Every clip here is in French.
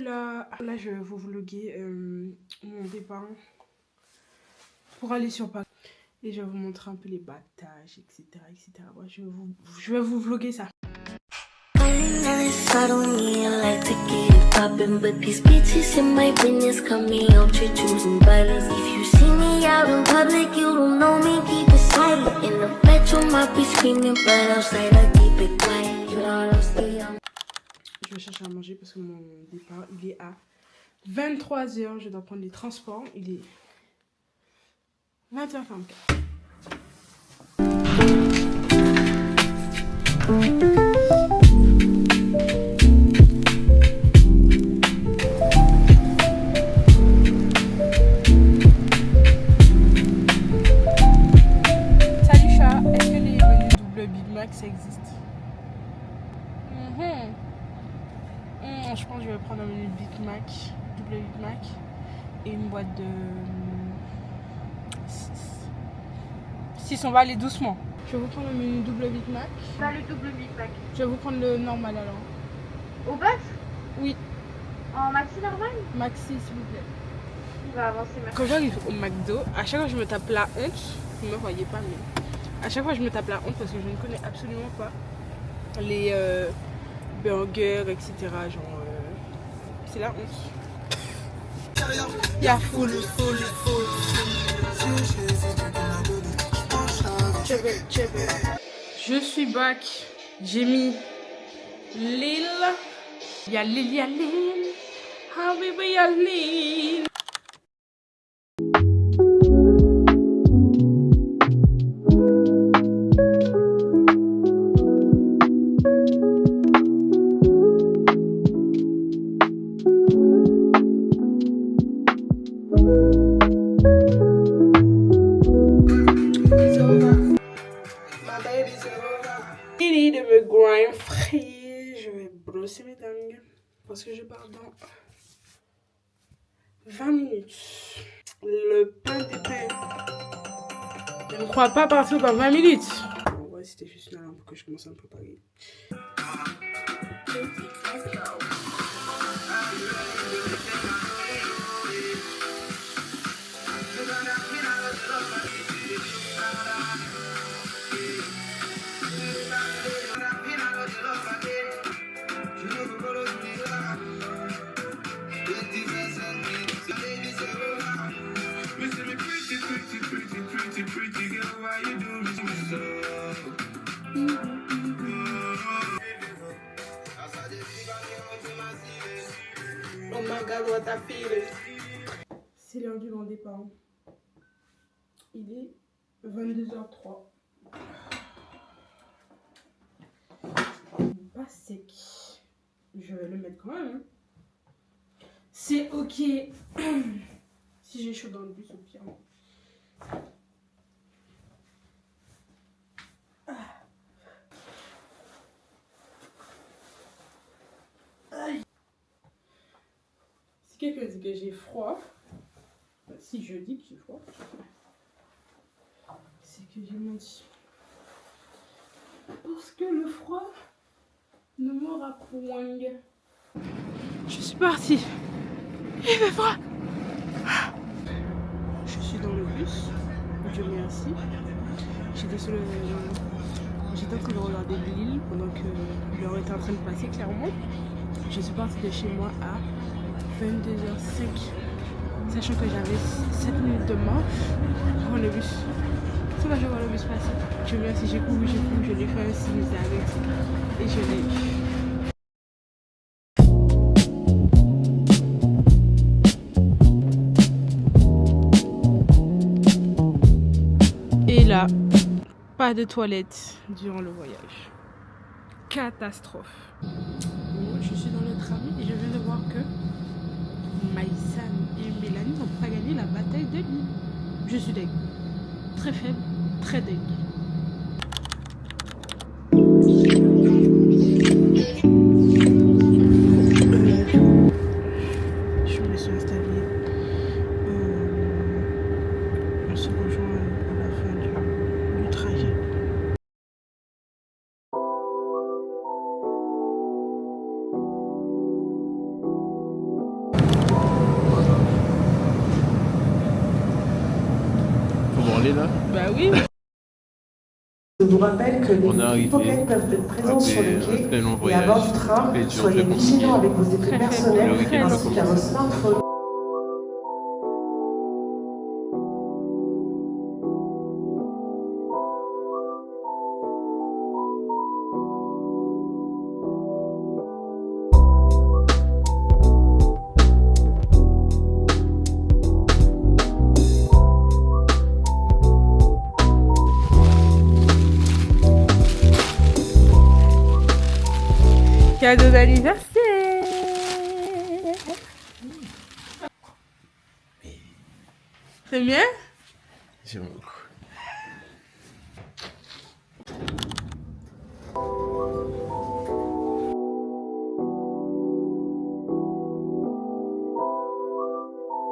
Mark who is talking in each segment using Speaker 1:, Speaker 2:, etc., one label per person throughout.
Speaker 1: Là je vais vous vloguer mon départ pour aller sur Paris. Et je vais vous montrer un peu les battages, etc. etc. Ouais, je vais vous vloguer ça. Je vais chercher à manger parce que mon départ il est à 23h. Je dois prendre les transports. Il est 20h44. Salut chat, est-ce que les menus double Big Mac ça existe? Je pense que je vais prendre un menu Big Mac, double Big Mac et une boîte de 6. On va aller doucement. Je vais vous prendre le menu double Big Mac.
Speaker 2: Pas le double Big Mac.
Speaker 1: Je vais vous prendre le normal alors.
Speaker 2: Au bœuf?
Speaker 1: Oui.
Speaker 2: En maxi normal?
Speaker 1: Maxi s'il vous plaît.
Speaker 2: On va avancer maintenant.
Speaker 1: Quand j'arrive au McDo, à chaque fois je me tape la honte. Vous ne me voyez pas mais à chaque fois je me tape la honte parce que je ne connais absolument pas les burgers etc. Genre c'est la honte. Il y a full. Je suis back. J'ai mis Lille. Il y a Lille. Habibi, il y a Lille. Fini de me grind free. Je vais brosser mes dents parce que je pars dans 20 minutes. Le pain des pains. Je ne crois pas partir dans 20 minutes. Bon, ouais, c'était juste une alarme pour que je commence à me préparer. Oh my god, what I feel. C'est l'heure du grand départ. Il est 22h03. Pas sec. Je vais le mettre quand même. C'est ok. Si j'ai chaud dans le bus, au pire. Si quelqu'un dit que j'ai froid, si je dis que j'ai froid, c'est que j'ai menti. Parce que le froid ne m'aura point. Je suis partie. Il fait froid. Je suis dans le bus. Dieu merci. J'étais en train de regarder Lille pendant que l'heure était en train de passer clairement. Je suis partie de chez moi à 22h05. Sachant que j'avais 7 minutes de marche pour le bus. C'est là je vois le bus passer. Dieu merci, j'ai couru, je l'ai fait un signe avec et je l'ai eu. Et là, pas de toilette durant le voyage. Catastrophe. Je suis dans le tram et je viens de voir que Maïsan et Mélanie n'ont pas gagné la bataille de Lille. Je suis deg. Très faible, très deg. Je me suis installée. On se rejoint à la fin du trajet.
Speaker 3: parler là?
Speaker 1: Bah oui.
Speaker 4: Je vous rappelle que
Speaker 3: On est
Speaker 4: les
Speaker 3: arrivé
Speaker 4: pickpockets peuvent être présents sur le
Speaker 3: après un
Speaker 4: quai
Speaker 3: très long
Speaker 4: et à bord
Speaker 3: voyage.
Speaker 4: du train.
Speaker 3: Très dur,
Speaker 4: Soyez
Speaker 3: très compliqué.
Speaker 4: vigilants avec vos effets
Speaker 1: Très
Speaker 4: personnels
Speaker 3: Le week-end peut
Speaker 4: ainsi qu'à vos
Speaker 3: commencer.
Speaker 4: smartphones.
Speaker 1: Cadeau d'anniversaire. C'est bien?
Speaker 3: J'aime beaucoup.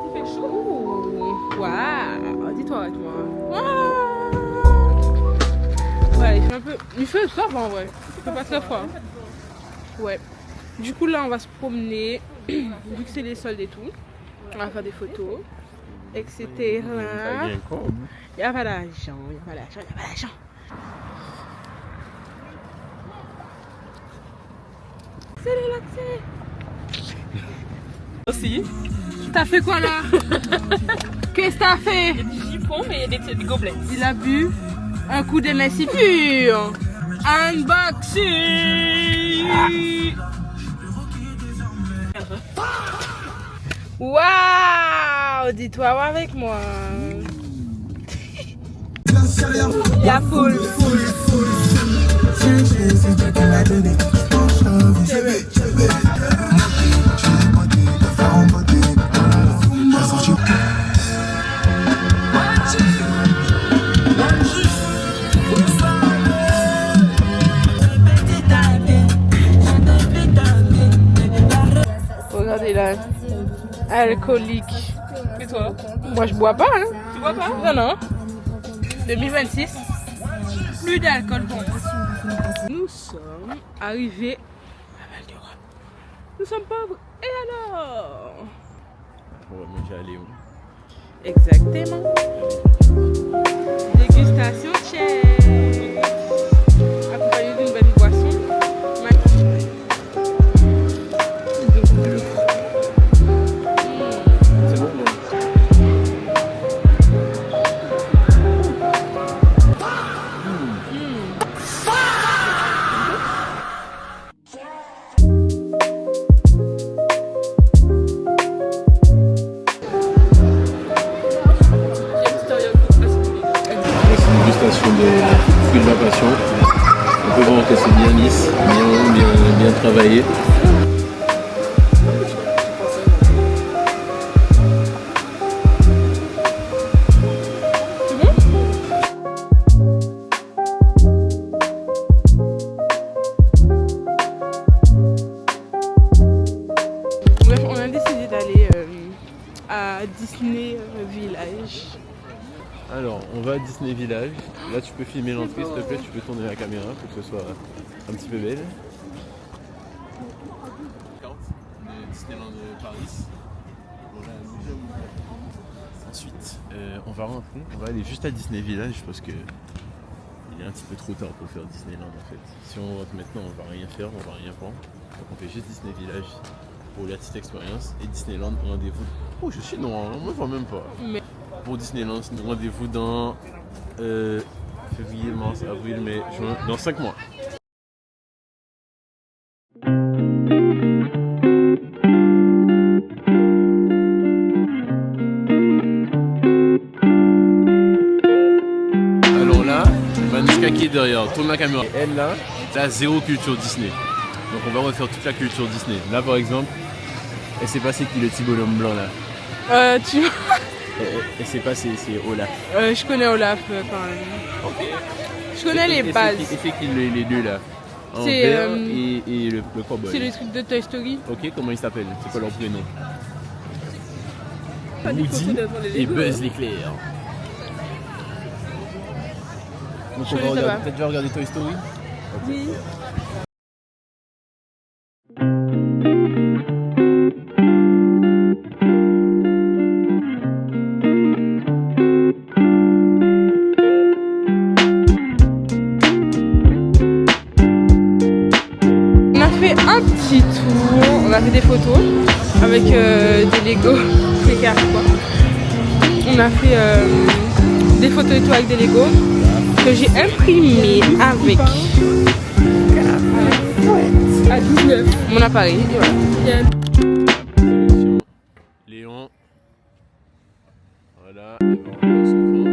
Speaker 1: Il fait chaud. Waouh. Dis-toi avec moi. Waouh. Ouais, il fait soif en vrai. Il fait pas très froid. Ouais. Du coup là on va se promener. Vu que c'est les soldes et tout. On va faire des photos. Etc. Il n'y a pas d'argent. Il n'y a pas d'argent. Il n'y a pas d'argent. C'est l'accès.
Speaker 5: Aussi.
Speaker 1: T'as fait quoi là? Qu'est-ce que t'as fait?
Speaker 5: Il y a du jupon, mais il y a des gobelets.
Speaker 1: Il a bu un coup de Messi pur. Unboxing. Waouh! Dis-toi avec moi. La foule. Regardez là. Alcoolique.
Speaker 5: Et toi?
Speaker 1: Moi je bois pas hein.
Speaker 5: Tu vois pas?
Speaker 1: Non non. 2026. Plus d'alcool pour moi. Nous sommes arrivés à Val d'Europe. Nous sommes pauvres. Et alors?
Speaker 3: On va manger à Léon.
Speaker 1: Exactement. Dégustation check. Accompagné d'une bonne boisson.
Speaker 3: C'est bon, c'est une dégustation de fruits de la passion. On peut voir que c'est bien lisse, bien travaillé.
Speaker 1: Bref, on a décidé d'aller à Disney Village.
Speaker 3: Alors, on va à Disney Village. Là, tu peux filmer l'entrée, s'il te plaît. Tu peux tourner la caméra pour que ce soit un petit peu belle. Carte de Disneyland Paris. Voilà, ensuite, on va rentrer. On va aller juste à Disney Village parce que il est un petit peu trop tard pour faire Disneyland en fait. Si on rentre maintenant, on va rien faire, on va rien prendre. Donc on fait juste Disney Village pour la petite expérience et Disneyland rendez-vous. Oh, je suis noir, on me voit même pas.
Speaker 1: Mais
Speaker 3: Pour Disneyland, rendez-vous dans février, mars, avril, mai, juin, dans 5 mois. Alors là, Vanessa qui est derrière, tourne la caméra. Et elle là, t'as zéro culture Disney. Donc on va refaire toute la culture Disney. Là par exemple, elle sait pas c'est qui le petit bonhomme blanc là.
Speaker 1: tu
Speaker 3: Elle sait pas c'est Olaf.
Speaker 1: je connais Olaf quand même.
Speaker 3: Ok.
Speaker 1: Je connais les bases.
Speaker 3: Et c'est qui les deux là? En
Speaker 1: C'est,
Speaker 3: vert et le cowboy.
Speaker 1: C'est le truc de Toy Story.
Speaker 3: Ok, comment ils s'appellent? C'est quoi leur prénom?
Speaker 5: Pas des
Speaker 3: Woody
Speaker 5: photos devant les
Speaker 3: et
Speaker 5: Lego.
Speaker 3: Buzz l'éclair. Donc
Speaker 1: Je
Speaker 3: on va
Speaker 1: sais
Speaker 3: regarder,
Speaker 1: pas.
Speaker 3: peut-être déjà regarder Toy Story?
Speaker 1: Oui. photos avec des Lego, des cartes quoi. On a fait des photos et tout avec des Lego que j'ai imprimé avec mon appareil. Voilà.
Speaker 3: Léon. Voilà, il va reprendre son vin.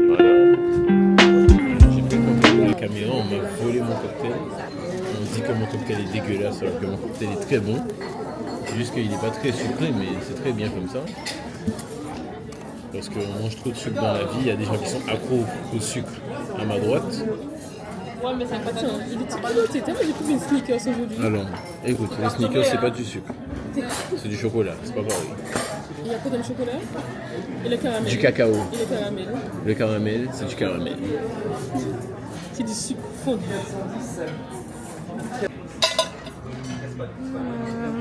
Speaker 3: Voilà. J'ai fait cocktail à la caméra, on m'a volé mon cocktail. On dit que mon cocktail est dégueulasse alors que mon cocktail est très bon. C'est juste qu'il n'est pas très sucré, mais c'est très bien comme ça. Parce qu'on mange trop de sucre dans la vie, il y a des gens qui sont accros au sucre. À ma droite.
Speaker 5: Ouais, mais ça n'a pas de sens. Il est typiquement, tu sais, moi j'ai pris une sneakers aujourd'hui.
Speaker 3: Alors, écoute, les sneakers c'est pas du sucre. C'est du chocolat, c'est pas pareil.
Speaker 5: Il y a quoi dans le chocolat? Et le caramel.
Speaker 3: Du cacao.
Speaker 5: Et le caramel.
Speaker 3: Le caramel, c'est du caramel.
Speaker 5: C'est du sucre fondu.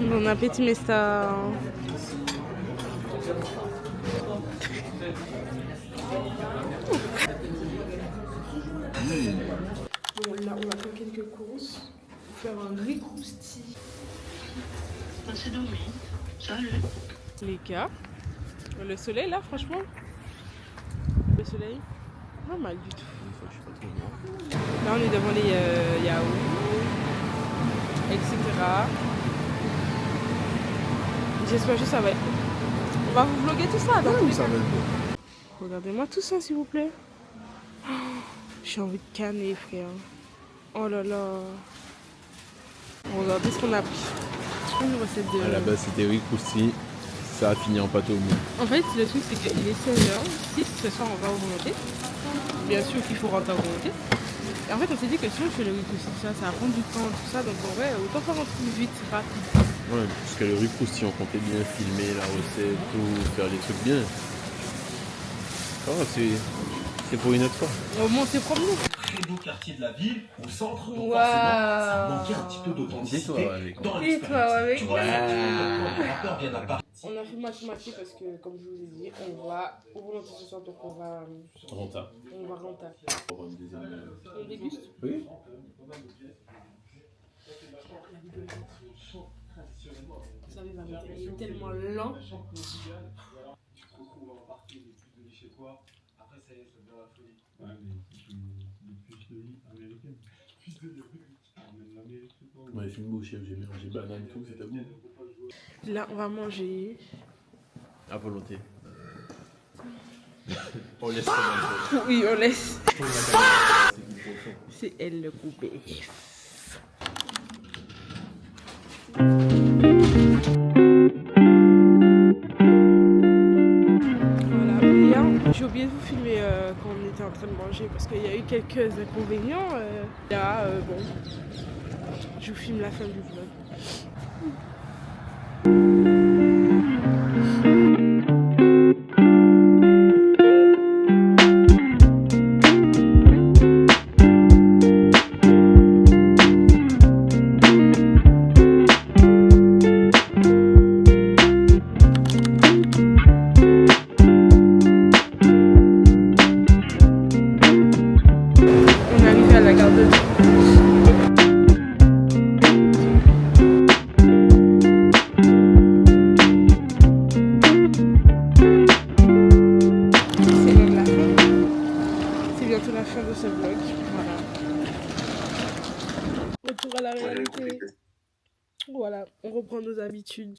Speaker 1: Bon appétit, mais ça. Bon, là, on va faire quelques courses. Faire un riz croustille. Les gars, le soleil là, franchement, le soleil, pas mal du tout. Là, on est devant les yaourts, etc. J'espère que ça va être. On va vous vlogger tout ça. Dans tous les cas. Regardez-moi tout ça, s'il vous plaît. Oh, j'ai envie de canner, frère. Oh là là. Regardez ce qu'on a pris. Une recette de...
Speaker 3: À la base, c'était riz croustille. Ça a fini en pâte au mou.
Speaker 1: En fait, le truc, c'est qu'il est 16h. Si ce soir, on va au volonté. Bien sûr qu'il faut rentrer à volonté. Et en fait, on s'est dit que si on fait le riz croustille, ça va prendre du temps, tout ça. Donc, en vrai, autant faire un truc vite, c'est rapide.
Speaker 3: Ouais, parce que le riz croustillant, on comptait bien filmer la recette, tout, faire les trucs bien. Oh, c'est pour une autre fois.
Speaker 1: Au moins, c'est promené.
Speaker 6: Très beau quartier de la ville, au centre, donc
Speaker 1: Waouh.
Speaker 6: forcément, ça manquait un petit peu d'authenticité
Speaker 3: Dis-toi avec.
Speaker 6: dans
Speaker 1: Dis-toi
Speaker 6: l'expérience.
Speaker 1: avec.
Speaker 6: Tu vois, le rappeur vient d'apparaître.
Speaker 1: On a fait match parce que, comme je vous ai dit, on va au volonté ce soir, donc on va
Speaker 3: Renta.
Speaker 1: renta.
Speaker 3: Pour une des années.
Speaker 1: On déguste.
Speaker 3: Oui.
Speaker 1: Vous savez, il est tellement lent.
Speaker 3: Ouais, c'est une beau chef, j'ai mélangé banane, tout, c'était bon.
Speaker 1: Là, on va manger.
Speaker 3: À volonté. On laisse comme
Speaker 1: Oui, on laisse. C'est elle le coupé. Voilà, bien. J'ai oublié de vous filmer quand on était en train de manger parce qu'il y a eu quelques inconvénients. Là, bon, je vous filme la fin du vlog. On est arrivé à la gare de Lyon. C'est même la fin. C'est bientôt la fin de ce vlog. Voilà. Retour à la réalité. Voilà, on reprend nos habitudes.